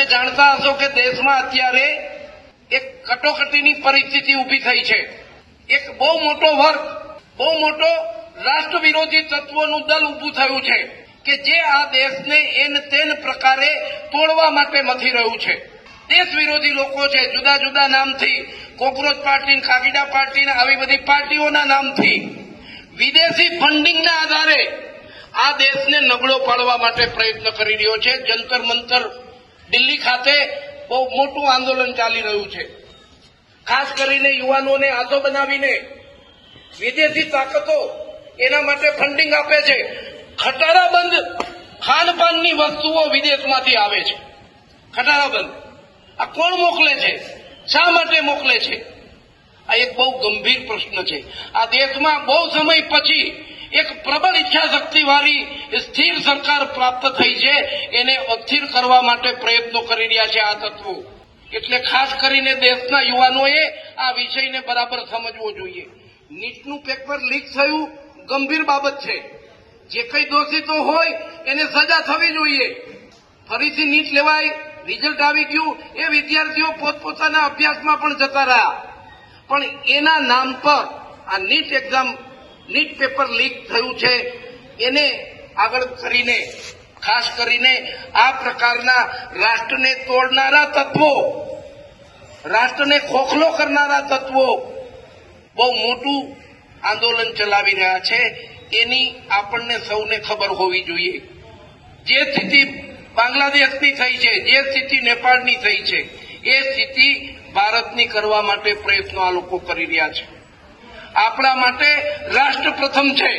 તમે જાણતા હશો કે દેશમાં અત્યારે એક કટોકટીની પરિસ્થિતિ ઊભી થઈ છે. એક બહુ મોટો વર્ગ, બહુ મોટો રાષ્ટ્ર વિરોધી તત્વોનું દલ ઊભું થયું છે કે જે આ દેશને એન તેન પ્રકારે તોડવા માટે મથી રહ્યું છે. દેશ વિરોધી લોકો છે, જુદા જુદા નામથી, કોકરોચ પાર્ટી, ખાગીડા પાર્ટી, આવી બધી પાર્ટીઓના નામથી વિદેશી ફંડિંગના આધારે આ દેશને નબળો પાડવા માટે પ્રયત્ન કરી રહ્યો છે. જંતર મંતર દિલ્હી ખાતે બહુ મોટું આંદોલન ચાલી રહ્યું છે. ખાસ કરીને યુવાનોને આધો બનાવીને વિદેશી તાકાતો એના માટે ફંડિંગ આપે છે. ખટારાબંધ ખાનપાનની વસ્તુઓ વિદેશમાંથી આવે છે. ખટારાબંધ આ કોણ મોકલે છે? શા માટે મોકલે છે? આ એક બહુ ગંભીર પ્રશ્ન છે. આ દેશમાં બહુ સમય પછી એક પ્રબળ ઈચ્છા શક્તિવાળી સ્થિર સરકાર પ્રાપ્ત થઈ છે. એને અસ્થિર કરવા માટે પ્રયત્નો કરી રહ્યા છે આ તત્વો. એટલે ખાસ કરીને દેશના યુવાનોએ આ વિષયને બરાબર સમજવો જોઈએ. નીટનું પેપર લીક થયું ગંભીર બાબત છે. જે કંઈ દોષિતો હોય એને સજા થવી જોઈએ. ફરીથી નીટ લેવાય, રિઝલ્ટ આવી ગયું, એ વિદ્યાર્થીઓ પોતપોતાના અભ્યાસમાં પણ જતા રહ્યા. પણ એના નામ પર આ NEET exam, NEET paper leak થયું છે, એને આગળ કરીને ખાસ કરીને આ પ્રકારના રાષ્ટ્રને તોડનારા તત્વો, રાષ્ટ્રને ખોખલો કરનારા તત્વો બહુ મોટું આંદોલન ચલાવી રહ્યા છે. એની આપણને સૌને ખબર હોવી જોઈએ. જે સ્થિતિ બાંગ્લાદેશની થઈ છે, જે સ્થિતિ નેપાળની થઈ છે, એ સ્થિતિ ભારતની કરવા માટે પ્રયત્નો આ લોકો કરી રહ્યા છે. આપણા માટે રાષ્ટ્ર પ્રથમ છે.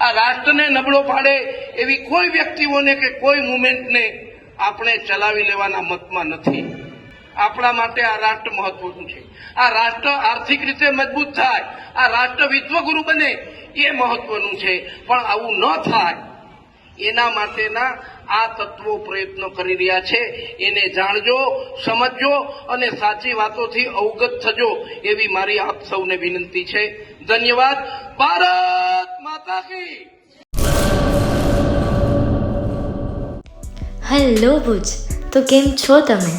આ રાષ્ટ્રને નબળો પાડે એવી કોઈ વ્યક્તિઓને કે કોઈ મુવમેન્ટને આપણે ચલાવી લેવાના મતમાં નથી. આપણા માટે આ રાષ્ટ્ર મહત્વનું છે. આ રાષ્ટ્ર આર્થિક રીતે મજબૂત થાય, આ રાષ્ટ્ર વિશ્વગુરુ બને, એ મહત્વનું છે. પણ આવું ન થાય એના માટેના આ તત્વો પ્રયત્નો કરી રહ્યા છે. એને જાણજો, સમજજો અને સાચી વાતોથી અવગત થજો એવી મારી આપ સૌને વિનંતી છે. ધન્યવાદ. ભારત માતા કી. હેલો ભુજ, તો કેમ છો તમે?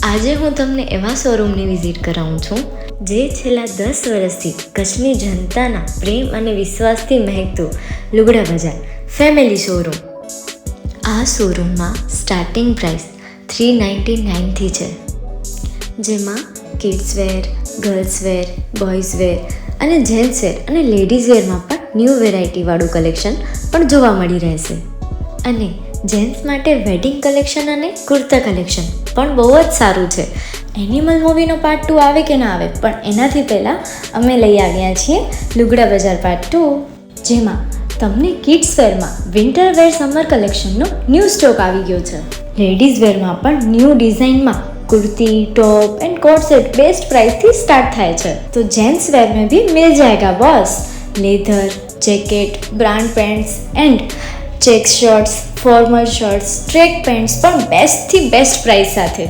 આજે હું તમને એવા શોરૂમની વિઝિટ કરાવું છું જે છેલ્લા 10 વર્ષથી કચ્છની જનતાના પ્રેમ અને વિશ્વાસથી મહેકતું લુગડા બજાર ફેમિલી શોરૂમ. આ શોરૂમમાં સ્ટાર્ટિંગ પ્રાઇસ 399થી છે, જેમાં kids wear, girls wear, boys wear અને જેન્ટ્સ વેર અને લેડીઝ વેરમાં પણ ન્યૂ વેરાયટીવાળું કલેક્શન પણ જોવા મળી રહેશે. અને જેન્ટ્સ માટે વેડિંગ કલેક્શન અને કુર્તા કલેક્શન પણ બહુ જ સારું છે. એનિમલ મૂવીનો પાર્ટ 2 આવે કે ના આવે, પણ એનાથી પહેલાં અમે લઈ આવ્યા છીએ લુગડા બજાર પાર્ટ 2, જેમાં તમને કિડ્સ વેરમાં વિન્ટર વેર સમર કલેક્શનનો ન્યૂ સ્ટોક આવી ગયો છે. લેડીઝ વેરમાં પણ ન્યૂ ડિઝાઇનમાં kurti, top and coat set best price थी स्टार्ट थाय छे. तो जेंट्स वेर में भी मिल जाएगा boss. Leather, jacket, brand pants and check shirts, formal shirts, track pants पर बेस्ट थी बेस्ट प्राइस साथे.